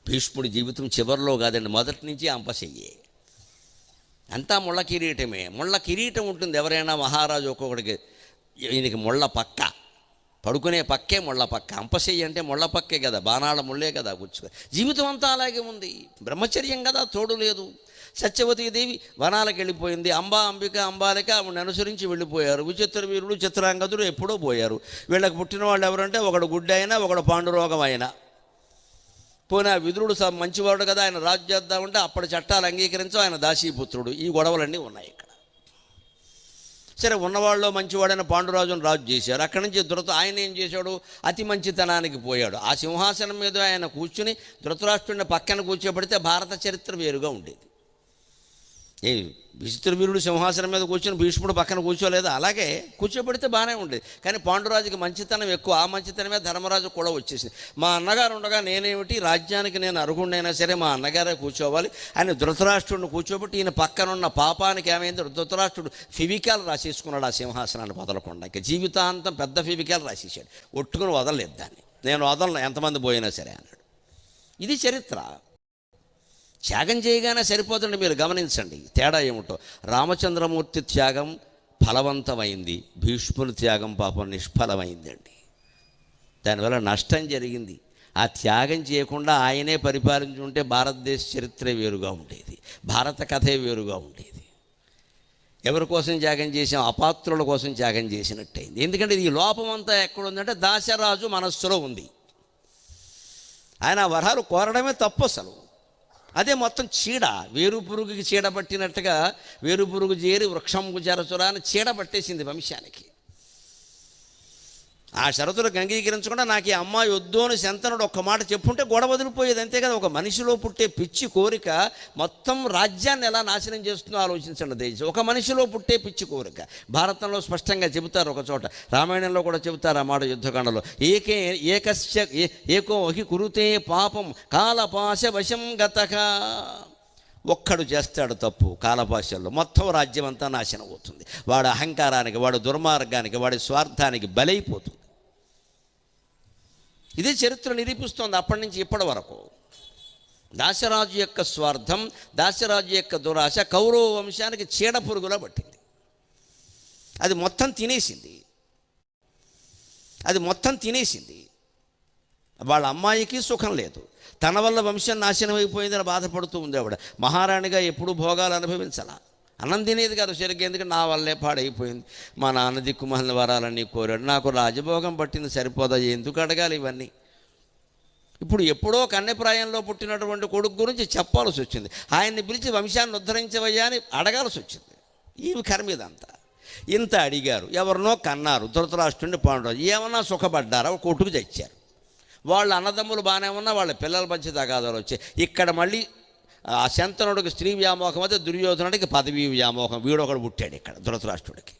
భీష్ముడి జీవితం చివరిలో కాదండి, మొదటి నుంచి అంపశయ్యే. అంతా ముళ్ళ కిరీటమే. ముళ్ళ కిరీటం ఉంటుంది. ఎవరైనా మహారాజు ఒక్కొక్కడికి ఈయనకి ముళ్ళ పక్క, పడుకునే పక్కే ముళ్ళ పక్క. అంపశయ్య అంటే ముళ్ళ పక్కే కదా, బాణాల ముళ్ళే కదా కూర్చుని. జీవితం అంతా అలాగే ఉంది. బ్రహ్మచర్యం కదా, తోడు లేదు. సత్యవతీదేవి వనాలకు వెళ్ళిపోయింది. అంబిక అంబాలిక ఆవిడని అనుసరించి వెళ్ళిపోయారు. విచిత్ర వీరుడు చిత్రాంగదుడు ఎప్పుడో పోయారు. వీళ్ళకి పుట్టిన వాళ్ళు ఎవరంటే ఒకడు గుడ్డ అయినా, ఒకడు పాండురోగం అయినా. పోయినా విదురుడు మంచివాడు కదా, ఆయన రాజు చేద్దామంటే అప్పటి చట్టాలు అంగీకరించు, ఆయన దాసీపుత్రుడు. ఈ గొడవలన్నీ ఉన్నాయి ఇక్కడ. సరే, ఉన్నవాళ్ళు మంచివాడైన పాండురాజును రాజు చేశారు. అక్కడి నుంచి ఆయన ఏం చేశాడు, అతి మంచితనానికి పోయాడు. ఆ సింహాసనం మీద ఆయన కూర్చుని ధృతరాష్ట్రుడిని పక్కన కూర్చోబెడితే భారత చరిత్ర వేరుగా ఉండేది. విచిత్ర వీరుడు సింహాసనం మీద కూర్చొని భీష్ముడు పక్కన కూర్చోలేదు, అలాగే కూర్చోబెడితే బాగానే ఉండేది. కానీ పాండురాజుకి మంచితనం ఎక్కువ. ఆ మంచితనమే ధర్మరాజు కూడా వచ్చేసింది. మా అన్నగారు ఉండగా నేనేమిటి, రాజ్యానికి నేను అర్హుడైనా సరే మా అన్నగారే కూర్చోవాలి అని ధృతరాష్ట్రుడిని కూర్చోబెట్టి ఈయన పక్కనున్న పాపానికి ఏమైంది, ధృతరాష్ట్రుడు ఫివికాలు రాసేసుకున్నాడు ఆ సింహాసనాన్ని వదలకుండా. ఇంకా జీవితాంతం పెద్ద ఫివికాలు రాసేసాడు, ఒట్టుకుని వదలలేదు దాన్ని. నేను వదలను ఎంతమంది పోయినా సరే అన్నాడు. ఇది చరిత్ర. త్యాగం చేయగానే సరిపోతుంది. మీరు గమనించండి తేడా ఏమిటో. రామచంద్రమూర్తి త్యాగం ఫలవంతమైంది, భీష్ముని త్యాగం పాపం నిష్ఫలమైందండి. దానివల్ల నష్టం జరిగింది. ఆ త్యాగం చేయకుండా ఆయనే పరిపాలించుంటే భారతదేశ చరిత్ర వేరుగా ఉండేది, భారత కథే వేరుగా ఉండేది. ఎవరి కోసం త్యాగం చేసాం, అపాత్రుల కోసం త్యాగం చేసినట్టయింది. ఎందుకంటే ఈ లోపం అంతా ఎక్కడుందంటే దాశరాజు మనస్సులో ఉంది. ఆయన వరాలు కోరడమే తప్పు అసలు. అదే మొత్తం చీడ, వేరు పురుగుకి చీడ పట్టినట్టుగా వేరు పురుగు చేరి వృక్షంకు చెరచురా అని చీడ పట్టేసింది వంశానికి. ఆ షరతులకు అంగీకరించకుండా నాకు ఈ అమ్మాయి వద్దు అని శంతనుడు ఒక్క మాట చెప్పుంటే గొడవ వదిలిపోయేది, అంతే కదా. ఒక మనిషిలో పుట్టే పిచ్చి కోరిక మొత్తం రాజ్యాన్ని ఎలా నాశనం చేస్తుందో ఆలోచించండి దయచేసి. ఒక మనిషిలో పుట్టే పిచ్చి కోరిక భారతంలో స్పష్టంగా చెబుతారు. ఒక చోట రామాయణంలో కూడా చెబుతారు ఆ మాట యుద్ధకాండలో. ఏకో హి కురుతే పాపం కాలపాశ వశం గతక. ఒక్కడు చేస్తాడు తప్పు, కాలపాశల్లో మొత్తం రాజ్యం అంతా నాశనం అవుతుంది. వాడి అహంకారానికి, వాడి దుర్మార్గానికి, వాడి స్వార్థానికి బలైపోతుంది. ఇదే చరిత్ర నిరూపిస్తోంది అప్పటి నుంచి ఇప్పటి వరకు. దాశరాజు యొక్క స్వార్థం, దాశరాజు యొక్క దురాశ కౌరవ వంశానికి చీడ పురుగులా పట్టింది. అది మొత్తం తినేసింది. వాళ్ళ అమ్మాయికి సుఖం లేదు, తన వల్ల వంశం నాశనం అయిపోయిందని బాధపడుతూ ఉంది ఆవిడ. మహారాణిగా ఎప్పుడూ భోగాలు అనుభవించాల, అన్నం తినేది కాదు సరిగ్గా. ఎందుకంటే నా వల్లే పాడైపోయింది, మా నాన్న దిక్కుమహల్ వరాలన్నీ కోరాడు, నాకు రాజభోగం పట్టింది సరిపోదా, ఎందుకు అడగాలి ఇవన్నీ. ఇప్పుడు ఎప్పుడో కన్యప్రాయంలో పుట్టినటువంటి కొడుకు గురించి చెప్పాల్సి వచ్చింది. ఆయన్ని పిలిచి వంశాన్ని ఉద్ధరించవయ్యా అని అడగాల్సి వచ్చింది. ఈ కర్మీదంతా ఇంత అడిగారు, ఎవరినో కన్నారు, ధృతరాష్ట్రుడిని పాండురాజు. ఏమన్నా సుఖపడ్డారా, ఒక కొట్టుకు తెచ్చారు. వాళ్ళ అన్నదమ్ములు బాగానే ఉన్నా వాళ్ళ పిల్లల మంచి తగాదాలు వచ్చాయి. ఇక్కడ మళ్ళీ ఆ శంతనుడికి స్త్రీ వ్యామోహం అయితే దుర్యోధనుడికి పదవీ వ్యామోహం. వీడొకడు పుట్టాడు ఇక్కడ ధృతరాష్ట్రుడికి.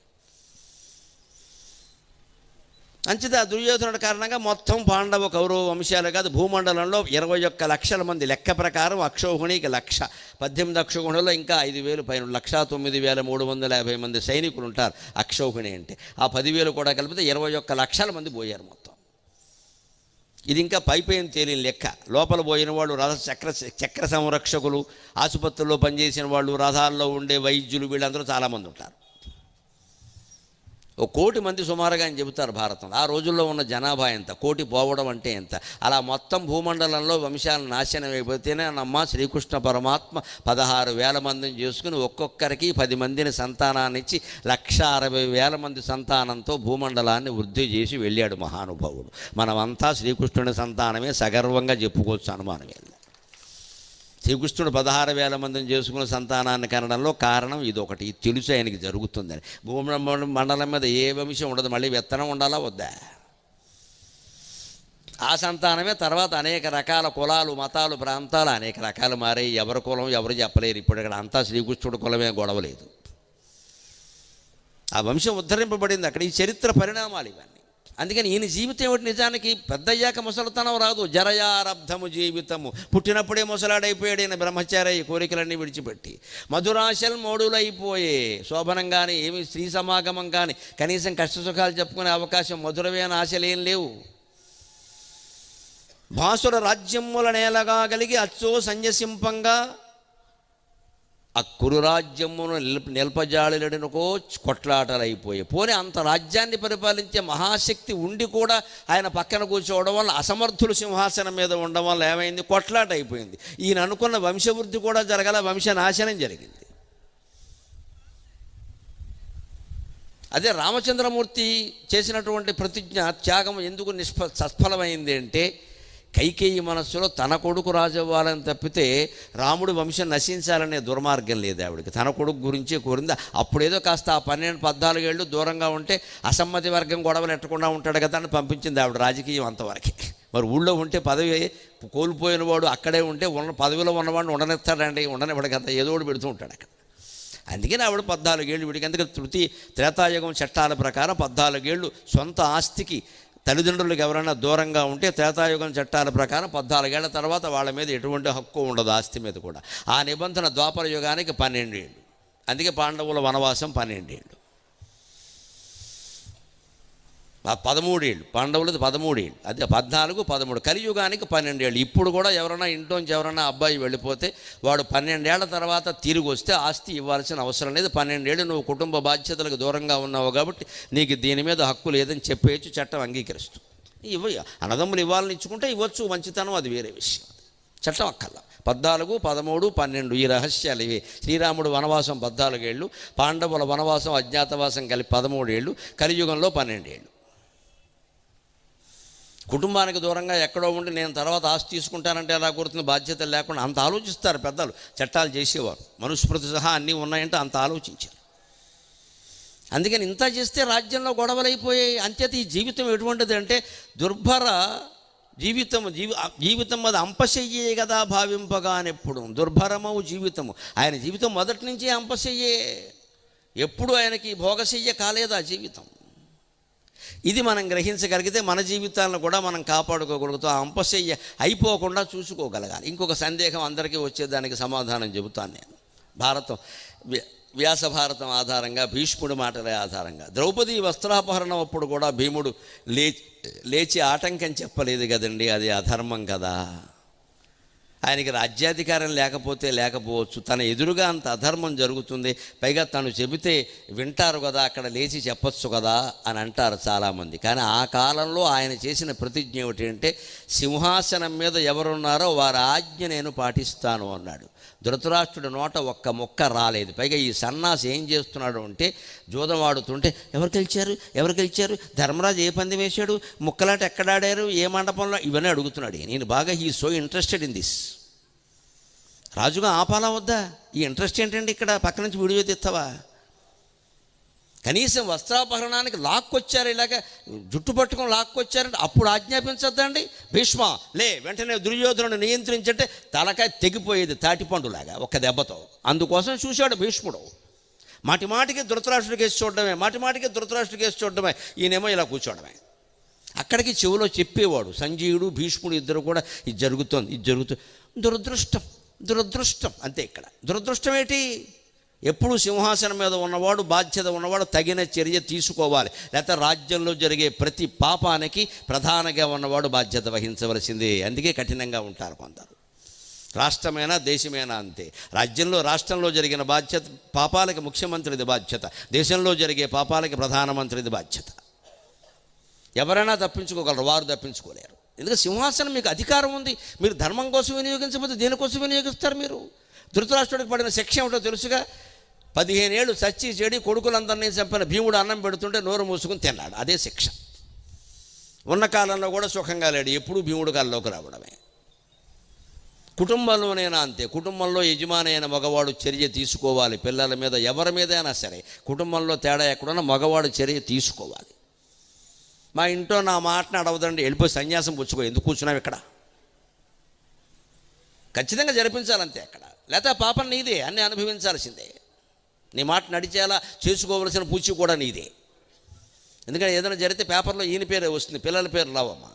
అంచేత ఆ దుర్యోధనుడి కారణంగా మొత్తం పాండవ కౌరవ వంశాలు కాదు, భూమండలంలో 21 లక్షల మంది లెక్క ప్రకారం. అక్షౌహిణికి 1,00,000, 18 అక్షౌహిణిలో ఇంకా 5,000 పైన 1,09,350 మంది సైనికులు ఉంటారు అక్షౌహిణి అంటే. ఆ 10,000 కూడా కలిపితే 21 లక్షల మంది పోయారు మొత్తం. ఇది ఇంకా పైపైన తేలిన లెక్క. లోపల పోయిన వాళ్ళు చక్ర సంరక్షకులు, ఆసుపత్రుల్లో పనిచేసిన వాళ్ళు, రథాల్లో ఉండే వైద్యులు, వీళ్ళందరూ చాలామంది ఉంటారు. 1 కోటి మంది సుమారుగా అని చెబుతారు భారతం. ఆ రోజుల్లో ఉన్న జనాభా ఎంత, కోటి పోవడం అంటే ఎంత. అలా మొత్తం భూమండలంలో వంశాలు నాశనం అయిపోతేనే నమ్మ శ్రీకృష్ణ పరమాత్మ 16,000 మందిని చేసుకుని ఒక్కొక్కరికి 10 మందిని సంతానాన్ని ఇచ్చి 1,60,000 మంది సంతానంతో భూమండలాన్ని వృద్ధి చేసి వెళ్ళాడు మహానుభావుడు. మనమంతా శ్రీకృష్ణుని సంతానమే సగర్వంగా చెప్పుకోవచ్చు, అనుమానమే. శ్రీకృష్ణుడు 16,000 మందిని చేసుకున్న సంతానాన్ని కనడంలో కారణం ఇదొకటి. ఇది తెలుసు ఆయనకి జరుగుతుందని. భూమండలం మీద ఏ వంశం ఉండదు, మళ్ళీ విత్తనం ఉండాలా వద్దా? ఆ సంతానమే తర్వాత అనేక రకాల కులాలు, మతాలు, ప్రాంతాలు అనేక రకాలు మారాయి. ఎవరి కులం ఎవరు చెప్పలేరు. ఇప్పుడు ఇక్కడ అంతా శ్రీకృష్ణుడు కులమే, గొడవలేదు. ఆ వంశం ఉద్ధరింపబడింది అక్కడ. ఈ చరిత్ర పరిణామాలు ఇవన్నీ. అందుకని ఈయన జీవితం ఏమిటి, నిజానికి పెద్దయ్యాక ముసలితనం రాదు, జరయారబ్ధము జీవితము. పుట్టినప్పుడే ముసలాడైపోయాడు ఈయన బ్రహ్మచారి కోరికలన్నీ విడిచిపెట్టి. మధురాశలు మోడులైపోయే, శోభనం కానీ ఏమి స్త్రీ సమాగమం కానీ కనీసం కష్టసుఖాలు చెప్పుకునే అవకాశం, మధురమైన ఆశలు ఏం లేవు. భాసుర రాజ్యముల నేలగా కలిగి అచ్చో సన్యసింపంగా ఆ కురు రాజ్యమును నిల్పజాళినకో కొట్లాటలైపోయాయి. పోనీ అంత రాజ్యాన్ని పరిపాలించే మహాశక్తి ఉండి కూడా ఆయన పక్కన కూర్చోవడం వల్ల, అసమర్థులు సింహాసనం మీద ఉండడం వల్ల ఏమైంది? కొట్లాట అయిపోయింది. ఈయన అనుకున్న వంశవృద్ధి కూడా జరగాల, వంశనాశనం జరిగింది. అదే రామచంద్రమూర్తి చేసినటువంటి ప్రతిజ్ఞ త్యాగం ఎందుకు సఫలమైంది అంటే, కైకేయి మనస్సులో తన కొడుకు రాజవ్వాలని తప్పితే రాముడి వంశం నశించాలనే దుర్మార్గం లేదు ఆవిడకి. తన కొడుకు గురించే కోరింది. అప్పుడేదో కాస్త ఆ 12-14 ఏళ్ళు దూరంగా ఉంటే అసమ్మతి వర్గం గొడవలు ఎట్టకుండా ఉంటాడు కదా అని పంపించింది ఆవిడ. రాజకీయం అంతవరకే. మరి ఊళ్ళో ఉంటే పదవి కోల్పోయిన వాడు అక్కడే ఉంటే పదవిలో ఉన్నవాడిని ఉండనిస్తాడండి? ఉండనివ్వడు కదా, ఏదో ఒకటి పెడుతూ ఉంటాడు అక్కడ. అందుకని ఆవిడ 14 ఏళ్ళు వీడికి. ఎందుకంటే త్రేతాయుగం చట్టాల ప్రకారం 14 ఏళ్ళు సొంత ఆస్తికి తల్లిదండ్రులకు ఎవరైనా దూరంగా ఉంటే త్రేతాయుగం చట్టాల ప్రకారం 14 ఏళ్ల తర్వాత వాళ్ళ మీద ఎటువంటి హక్కు ఉండదు, ఆస్తి మీద కూడా. ఆ నిబంధన ద్వాపర యుగానికి 12 ఏళ్ళు. అందుకే పాండవుల వనవాసం 12 ఏళ్ళు. 13 ఏళ్ళు పాండవులది, 13 ఏళ్ళు. అదే 14, 13. కలియుగానికి 12 ఏళ్ళు. ఇప్పుడు కూడా ఎవరైనా ఇంట్లోంచి ఎవరైనా అబ్బాయి వెళ్ళిపోతే వాడు 12 ఏళ్ల తర్వాత తిరిగి వస్తే ఆస్తి ఇవ్వాల్సిన అవసరం లేదు. 12 ఏళ్ళు నువ్వు కుటుంబ బాధ్యతలకు దూరంగా ఉన్నావు కాబట్టి నీకు దీని మీద హక్కు లేదని చెప్పేయచ్చు, చట్టం అంగీకరిస్తుంది. అన్నదమ్ములు ఇవ్వాలని ఇచ్చుకుంటే ఇవ్వచ్చు, మంచితనం అది వేరే విషయం. చట్టం అక్కర్లా. 14, 13, 12 ఈ రహస్యాలు ఇవే. శ్రీరాముడు వనవాసం 14 ఏళ్ళు, పాండవుల వనవాసం అజ్ఞాతవాసం కలిపి 13 ఏళ్ళు, కలియుగంలో 12 ఏళ్ళు. కుటుంబానికి దూరంగా ఎక్కడో ఉండి నేను తర్వాత ఆస్తి తీసుకుంటానంటే ఎలా గుర్తుంది? బాధ్యత లేకుండా అంత ఆలోచిస్తారు పెద్దలు. చట్టాలు చేసేవారు, మనుస్మృతి సహా అన్నీ ఉన్నాయంటే అంత ఆలోచించారు. అందుకని ఇంత చేస్తే రాజ్యంలో గొడవలు అయిపోయాయి. అంతేత ఈ జీవితం ఎటువంటిది అంటే దుర్భర జీవితం అది అంపశయ్యే కదా భావింపగా అని. ఎప్పుడు దుర్భరమవు జీవితము. ఆయన జీవితం మొదటి నుంచి అంపశయ్యే. ఎప్పుడు ఆయనకి భోగశయ్య కాలేదా జీవితం? ఇది మనం గ్రహించగలిగితే మన జీవితాలను కూడా మనం కాపాడుకోగలుగుతాం. ఆ అంపశయ్య అయిపోకుండా చూసుకోగలగాలి. ఇంకొక సందేహం అందరికీ వచ్చేదానికి సమాధానం చెబుతాను నేను. భారతం వ్యాస భారతం ఆధారంగా, భీష్ముడి మాటల ఆధారంగా. ద్రౌపది వస్త్రాపహరణం అప్పుడు కూడా భీముడు లేచి ఆటంకం చెప్పలేదు కదండి, అది అధర్మం కదా. ఆయనకి రాజ్యాధికారం లేకపోవచ్చు, తన ఎదురుగా అంత అధర్మం జరుగుతుంది, పైగా తను చెబితే వింటారు కదా, అక్కడ లేచి చెప్పచ్చు కదా అని అంటారు చాలామంది. కానీ ఆ కాలంలో ఆయన చేసిన ప్రతిజ్ఞ ఏమిటి అంటే, సింహాసనం మీద ఎవరున్నారో వారి ఆజ్ఞ నేను పాటిస్తాను అన్నాడు. ధృతరాష్ట్రుడి నోట ఒక్క మొక్క రాలేదు. పైగా ఈ సన్నాసి ఏం చేస్తున్నాడు అంటే, జూదం ఆడుతుంటే ఎవరు గెలిచారు, ధర్మరాజు ఏ పందెం వేశాడు, ముక్కలాట ఎక్కడాడారు, ఏ మండపంలో, ఇవన్నీ అడుగుతున్నాడు. నేను బాగా సో ఇంట్రెస్టెడ్ ఇన్ దిస్. రాజుగా ఆపాలా వద్దా? ఈ ఇంట్రెస్ట్ ఏంటండి? ఇక్కడ పక్క నుంచి వీడియో తీస్తావా? కనీసం వస్త్రాపహరణానికి లాక్కొచ్చారు, ఇలాగ జుట్టు పట్టుకొని లాక్కొచ్చారంటే అప్పుడు ఆజ్ఞాపించద్దండి? భీష్మ లే, వెంటనే దుర్యోధనుడు నియంత్రించంటే తలకాయ తెగిపోయేది తాటిపండులాగా ఒక్క దెబ్బతో. అందుకోసం చూశాడు భీష్ముడు. మాటిమాటికి ధృతరాష్ట్రుడికి వేసి చూడడమే, ఈయనేమో ఇలా కూర్చోవడమే. అక్కడికి చెవిలో చెప్పేవాడు సంజీవుడు, భీష్ముడు ఇద్దరు కూడా ఇది జరుగుతుంది. దురదృష్టం అంతే. ఇక్కడ దురదృష్టం ఏంటి? ఎప్పుడు సింహాసనం మీద ఉన్నవాడు, బాధ్యత ఉన్నవాడు తగిన చర్య తీసుకోవాలి. లేకపోతే రాజ్యంలో జరిగే ప్రతి పాపానికి ప్రధానంగా ఉన్నవాడు బాధ్యత వహించవలసిందే. అందుకే కఠినంగా ఉంటారు కొందరు. రాష్ట్రమైనా దేశమైనా అంతే. రాష్ట్రంలో జరిగిన పాపాలకి ముఖ్యమంత్రిది బాధ్యత, దేశంలో జరిగే పాపాలకి ప్రధానమంత్రిది బాధ్యత. ఎవరైనా తప్పించుకోగలరు, వారు తప్పించుకోలేరు. ఎందుకంటే సింహాసనం మీకు అధికారం ఉంది. మీరు ధర్మం కోసం వినియోగించకపోతే దేనికోసం వినియోగిస్తారు మీరు? ధృతరాష్ట్రుడికి పడిన శిక్ష ఏమిటో తెలుసుగా. 15 ఏళ్ళు చచ్చి చెడి కొడుకులందరినీ చంపిన భీముడు అన్నం పెడుతుంటే నోరు మూసుకుని తిన్నాడు, అదే శిక్ష. ఉన్న కాలంలో కూడా సుఖంగా లేడు, ఎప్పుడూ భీముడు కాలంలోకి రావడమే. కుటుంబంలోనైనా అంతే. కుటుంబంలో యజమాని అయిన మగవాడు చర్య తీసుకోవాలి. పిల్లల మీద, ఎవరి మీదైనా సరే కుటుంబంలో తేడా ఎక్కడున్నా మగవాడు చర్య తీసుకోవాలి. మా ఇంట్లో నా మాటను అడవదండి, వెళ్ళిపోయి సన్యాసం పుచ్చుకో, ఎందుకు కూర్చున్నావు ఇక్కడ? ఖచ్చితంగా జరిపించాలంతే అక్కడ. లేకపోతే పాపం నీదే, అన్నీ అనుభవించాల్సిందే. నీ మాట నడిచేలా చేసుకోవలసిన పూచి కూడా నీదే. ఎందుకంటే ఏదైనా జరిగితే పేపర్లో ఈయన పేరే వస్తుంది, పిల్లల పేరు రావమ్మా.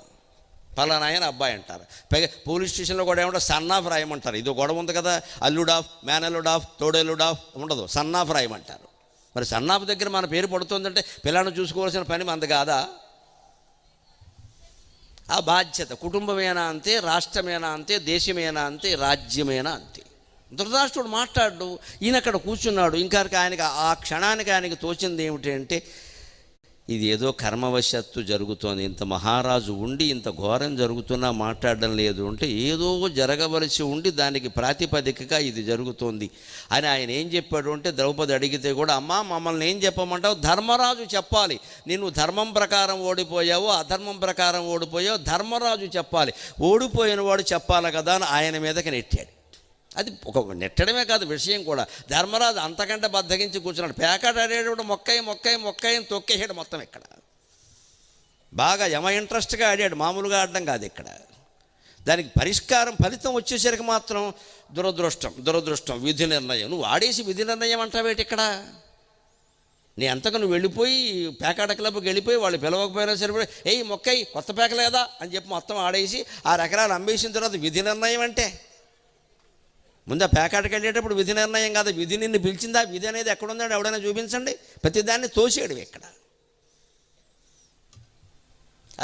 పలానా ఆయన అబ్బాయి అంటారు. పైగా పోలీస్ స్టేషన్లో కూడా ఏమంటారు, సన్ ఆఫ్ రాయమంటారు. ఇది గొడవ ఉంది కదా, అల్లుడ్ ఆఫ్, మేనల్లుడ్ ఆఫ్, తోడల్లుడ్ ఆఫ్ ఉండదు, సన్ ఆఫ్ రాయమంటారు. మరి సన్ ఆఫ్ దగ్గర మన పేరు పడుతుందంటే పిల్లను చూసుకోవాల్సిన పని మనది కాదా? ఆ బాధ్యత కుటుంబమేనా అంతే, రాష్ట్రమేనా అంతే, దేశమేనా అంతే, రాజ్యమేనా అంతే. ధృతరాష్ట్రుడు మాట్లాడు, ఈయన అక్కడ కూర్చున్నాడు. ఇంకా ఆయనకి ఆ క్షణానికి ఆయనకి తోచింది ఏమిటంటే, ఇది ఏదో కర్మవశత్తు జరుగుతోంది, ఇంత మహారాజు ఉండి ఇంత ఘోరం జరుగుతున్నా మాట్లాడడం లేదు అంటే ఏదో జరగవలసి ఉండి దానికి ప్రాతిపదికగా ఇది జరుగుతోంది అని ఆయన ఏం చెప్పాడు అంటే, ద్రౌపది అడిగితే కూడా, అమ్మా మమ్మల్ని ఏం చెప్పమంటావు, ధర్మరాజు చెప్పాలి, నిన్ను ధర్మం ప్రకారం ఓడిపోయావు, అధర్మం ప్రకారం ఓడిపోయావు, ధర్మరాజు చెప్పాలి, ఓడిపోయిన వాడు చెప్పాలి కదా అని ఆయన మీదకి నెట్టాడు. అది ఒక నెట్టడమే కాదు, విషయం కూడా. ధర్మరాజు అంతకంటే బద్దగించి కూర్చున్నాడు. పేకాట ఆడేటప్పుడు మొక్కని తొక్కేసాడు మొత్తం. ఇక్కడ బాగా ఇంట్రెస్ట్గా ఆడాడు, మామూలుగా ఆడడం కాదు. ఇక్కడ దానికి పరిష్కారం, ఫలితం వచ్చేసరికి మాత్రం దురదృష్టం విధి నిర్ణయం. నువ్వు ఆడేసి విధి నిర్ణయం అంటావేటి ఇక్కడ? నీ అంతకు నువ్వు వెళ్ళిపోయి పేకాట క్లబ్కి వెళ్ళిపోయి వాళ్ళు పిలవకపోయినా సరిపడి మొక్కయి కొత్త పేక లేదా అని చెప్పి మొత్తం ఆడేసి 6 ఎకరాలు అమ్మేసిన తర్వాత విధి నిర్ణయం అంటే? ముందు ఆ పేకాటకి వెళ్ళేటప్పుడు విధి నిర్ణయం కాదు, విధి నిన్ను పిలిచిందా, విధి అనేది ఎక్కడుందని ఎవడైనా చూపించండి. ప్రతిదాన్ని తోసేయడం ఇక్కడ.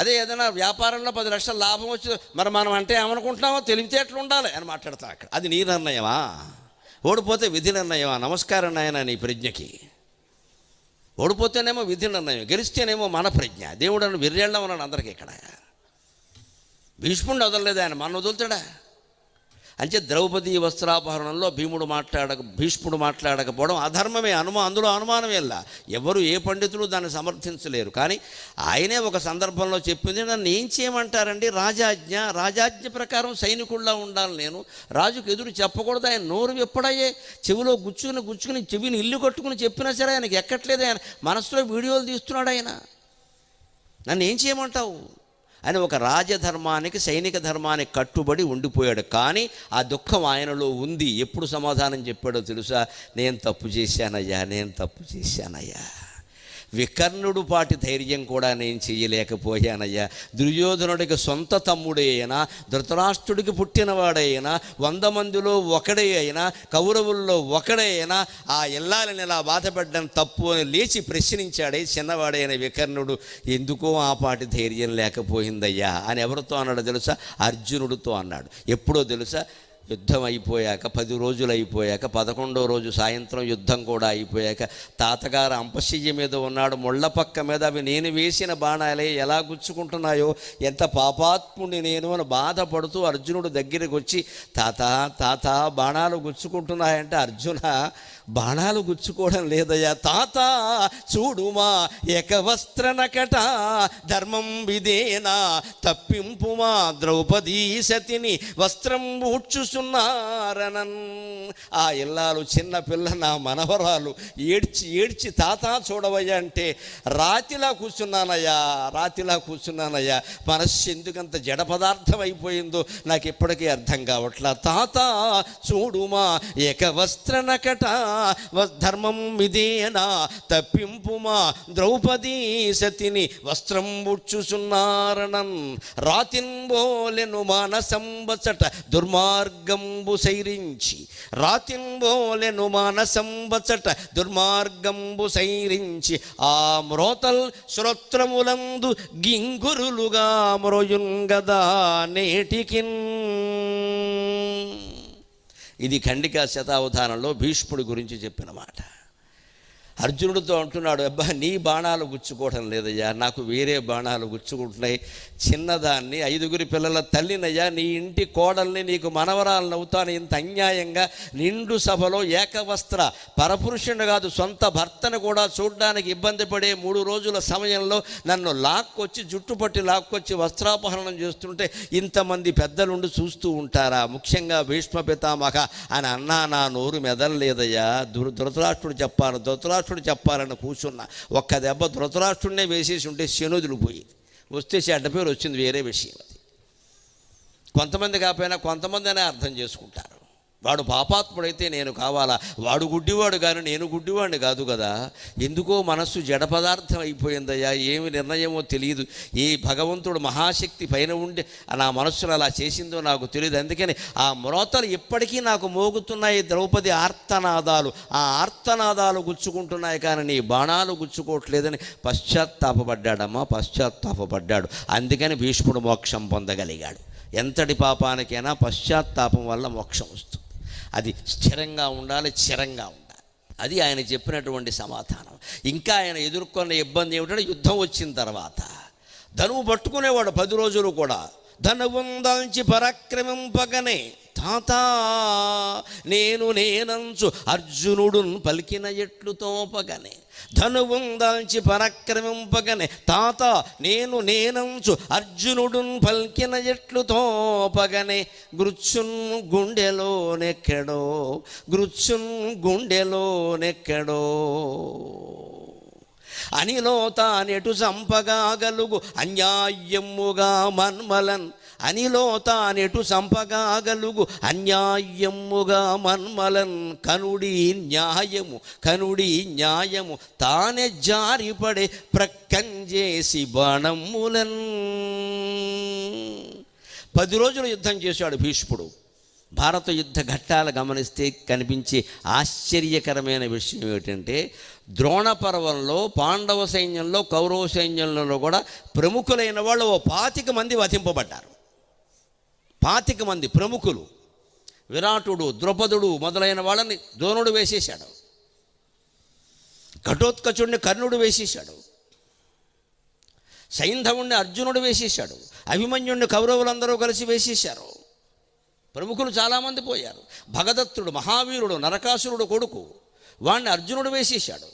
అదే ఏదైనా వ్యాపారంలో 10 లక్షల లాభం వచ్చి మరి మనం అంటే ఏమనుకుంటున్నామో తెలివితేటలు ఉండాలి అని మాట్లాడతాం అక్కడ. అది నీ నిర్ణయమా? ఓడిపోతే విధి నిర్ణయమా? నమస్కారం నాయన నీ ప్రజ్ఞకి. ఓడిపోతేనేమో విధి నిర్ణయం, గెలిస్తేనేమో మన ప్రజ్ఞ. దేవుడు అని విర్రేళ్ళం ఉన్నాడు అందరికీ ఇక్కడ. భీష్ముడిని వదలలేదు ఆయన, మన వదులుతాడా? అంటే ద్రౌపది వస్త్రాపహరణంలో భీష్ముడు మాట్లాడకపోవడం అధర్మమే, అందులో అనుమానమేలా. ఎవరు ఏ పండితులు దాన్ని సమర్థించలేరు. కానీ ఆయనే ఒక సందర్భంలో చెప్పింది, నన్ను ఏం చేయమంటారండి, రాజాజ్ఞ ప్రకారం సైనికుల్లా ఉండాలి నేను, రాజుకు ఎదురు చెప్పకూడదు. ఆయన నోరు విప్పడయ్యే, చెవిలో గుచ్చుకుని చెవిని ఇల్లు కట్టుకుని చెప్పినా సరే ఆయనకి ఎక్కట్లేదు. ఆయన మనసులో వీడియోలు తీస్తున్నాడు. ఆయన నన్ను ఏం చేయమంటావు అని ఒక రాజధర్మానికి, సైనిక ధర్మానికి కట్టుబడి ఉండిపోయాడు. కానీ ఆ దుఃఖం ఆయనలో ఉంది. ఎప్పుడు సమాధానం చెప్పాడో తెలుసా? నేను తప్పు చేశానయ్యా. వికర్ణుడు పాటి ధైర్యం కూడా నేను చెయ్యలేకపోయానయ్యా. దుర్యోధనుడికి సొంత తమ్ముడే అయినా, ధృతరాష్ట్రుడికి పుట్టినవాడైనా, 100 మందిలో ఒకడే అయినా, కౌరవుల్లో ఒకడే అయినా ఆ ఇల్లాలని ఇలా బాధపడ్డం తప్పు అని లేచి ప్రశ్నించాడే చిన్నవాడైన వికర్ణుడు. ఎందుకో ఆ పాటి ధైర్యం లేకపోయిందయ్యా అని ఎవరితో అన్నాడు తెలుసా? అర్జునుడితో అన్నాడు. ఎప్పుడో తెలుసా? యుద్ధం అయిపోయాక 10 రోజులు అయిపోయాక, 11వ రోజు సాయంత్రం యుద్ధం కూడా అయిపోయాక, తాతగారు అంపశయ్య మీద ఉన్నాడు, ముళ్ళ పక్క మీద అవి నేను వేసిన బాణాలే ఎలా గుచ్చుకుంటున్నాయో, ఎంత పాపాత్ముడిని నేను అని బాధపడుతూ అర్జునుడు దగ్గరికి వచ్చి, తాత బాణాలు గుచ్చుకుంటున్నాయంటే, అర్జున బాణాలు గుచ్చుకోవడం లేదయ్యా, తాత చూడుమా ఏకవస్త్ర నకట ధర్మం విదేనా తప్పింపుమా ద్రౌపదీ సతిని వస్త్రం ఊడ్చుచున్నారనన్. ఆ ఇల్లాలు చిన్న పిల్ల, నా మనవరాలు ఏడ్చి తాత చూడవయ్యా అంటే, రాతిలా కూర్చున్నానయ్యా. మనస్సు ఎందుకంత జడ పదార్థం అయిపోయిందో నాకు ఇప్పటికీ అర్థం కావట్లా. తాత చూడుమా ఏకవస్త్ర నకట ధర్మం ఇదేనా తప్పింపుమా ద్రౌపదీ సతిని వస్త్రం బుచ్చుచున్నారనన్. రాతిన్బోలెను మానసంబచట దుర్మార్గంబు సైరించి, రాతిన్బోలెను మానసంబచట దుర్మార్గంబు సైరించి, ఆ మ్రోతల్ శ్రోత్రములందు గింగురులుగా మ్రోయుంగదా నేటికిన్. ఇది ఖండికా శతావధానంలో భీష్ముడి గురించి చెప్పిన మాట. అర్జునుడితో అంటున్నాడు, అబ్బా నీ బాణాలు గుచ్చుకోవడం లేదయ్యా, నాకు వేరే బాణాలు గుచ్చుకుంటున్నాయి. చిన్నదాన్ని 5గురి పిల్లల తల్లినయ్యా, నీ ఇంటి కోడల్ని, నీకు మనవరాలను అవుతాను. ఇంత అన్యాయంగా నిండు సభలో ఏకవస్త్ర పరపురుషుని కాదు, సొంత భర్తను కూడా చూడ్డానికి ఇబ్బంది పడే 3 రోజుల సమయంలో నన్ను జుట్టుపట్టి లాక్కొచ్చి వస్త్రాపహరణం చేస్తుంటే ఇంతమంది పెద్దలుండి చూస్తూ ఉంటారా? ముఖ్యంగా భీష్మ పితామహ అని అన్నా నా నోరు మెదలలేదయ్యా. ధృతరాష్ట్రుడు చెప్పాలని కూర్చున్నా. ఒక్క దెబ్బ ధృతరాష్ట్రుడినే వేసేసి ఉంటే శనుదులు పోయి వస్తే చెడ్డ పేరు వచ్చింది, వేరే విషయం. అది కొంతమంది కాకపోయినా కొంతమంది అనే అర్థం చేసుకుంటారు. వాడు పాపాత్ముడైతే నేను కావాలా? వాడు గుడ్డివాడు కానీ నేను గుడ్డివాడిని కాదు కదా. ఎందుకో మనస్సు జడ పదార్థం అయిపోయిందయ్యా, ఏమి నిర్ణయమో తెలియదు. ఈ భగవంతుడు మహాశక్తి పైన ఉండి నా మనస్సును అలా చేసిందో నాకు తెలియదు. అందుకని ఆ మ్రోతలు ఇప్పటికీ నాకు మోగుతున్నాయి, ద్రౌపది ఆర్తనాదాలు. ఆ ఆర్తనాదాలు గుచ్చుకుంటున్నాయి కానీ నీ బాణాలు గుచ్చుకోవట్లేదని పశ్చాత్తాపడ్డాడమ్మా, పశ్చాత్తాపడ్డాడు. అందుకని భీష్ముడు మోక్షం పొందగలిగాడు. ఎంతటి పాపానికైనా పశ్చాత్తాపం వల్ల మోక్షం వస్తుంది. అది స్థిరంగా ఉండాలి, చిరంగా ఉండాలి. అది ఆయన చెప్పినటువంటి సమాధానం. ఇంకా ఆయన ఎదుర్కొన్న ఇబ్బంది ఏమిటంటే యుద్ధం వచ్చిన తర్వాత ధనువు పట్టుకునేవాడు 10 రోజులు కూడా. ధనువుందాల్చి పరాక్రమింపగనే తాత నేనంచు అర్జునుడున్ పలికిన ఎట్లు తోపగనే. ధనువుందాల్చి పరాక్రమింపగనే తాత నేనంచు అర్జునుడున్ పలికిన ఎట్లు తోపగనే. గృచ్చున్ గుండెలోనెక్కడో, గృచ్చున్ గుండెలోనెక్కడో అనిలో తానెటు సంపగాగలుగు అన్యాయముగా మన్మలన్. అనిలో తానెటు సంపగాగలుగు అన్యాయముగా మన్మలన్. కనుడి న్యాయము తానే జారిపడే ప్రక్కంజేసి బాణములన్. 10 రోజులు యుద్ధం చేశాడు భీష్ముడు. భారత యుద్ధ ఘట్టాలు గమనిస్తే కనిపించే ఆశ్చర్యకరమైన విషయం ఏమిటంటే ద్రోణ పర్వంలో పాండవ సైన్యంలో కౌరవ సైన్యంలో కూడా ప్రముఖులైన వాళ్ళు 25 మంది వధింపబడ్డారు. 25 మంది ప్రముఖులు. విరాటుడు, ద్రౌపదుడు మొదలైన వాళ్ళని ద్రోణుడు వేసేశాడు. ఘటోత్కచుడిని కర్ణుడు వేసేశాడు. సైంధవుణ్ణి అర్జునుడు వేసేశాడు. అభిమన్యుడిని కౌరవులందరూ కలిసి వేసేశారు. ప్రముఖులు చాలామంది పోయారు. భగదత్తుడు మహావీరుడు, నరకాసురుడు కొడుకు, వాణ్ణి అర్జునుడు వేసేశాడు.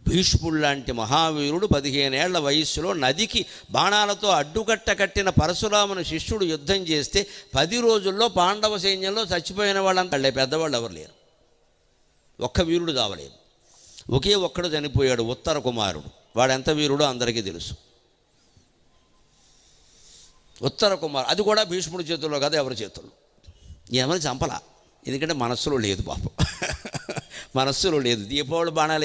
భీష్ముడు లాంటి మహావీరుడు 15 ఏళ్ల వయస్సులో నదికి బాణాలతో అడ్డుకట్ట కట్టిన పరశురాముని శిష్యుడు యుద్ధం చేస్తే 10 రోజుల్లో పాండవ సైన్యంలో చచ్చిపోయిన వాళ్ళంతా పెద్దవాళ్ళు ఎవరు లేరు. ఒక్క వీరుడు కావలేదు. ఒకే ఒక్కడు చనిపోయాడు, ఉత్తర కుమారుడు. వాడెంత వీరుడో అందరికీ తెలుసు. ఉత్తర కుమార్, అది కూడా భీష్ముడి చేతుల్లో కదా, ఎవరి చేతుల్లో. ఏమని చంపలా, ఎందుకంటే మనస్సులో లేదు పాపం. మనస్సులో లేదు. దీపావళి బాణాలు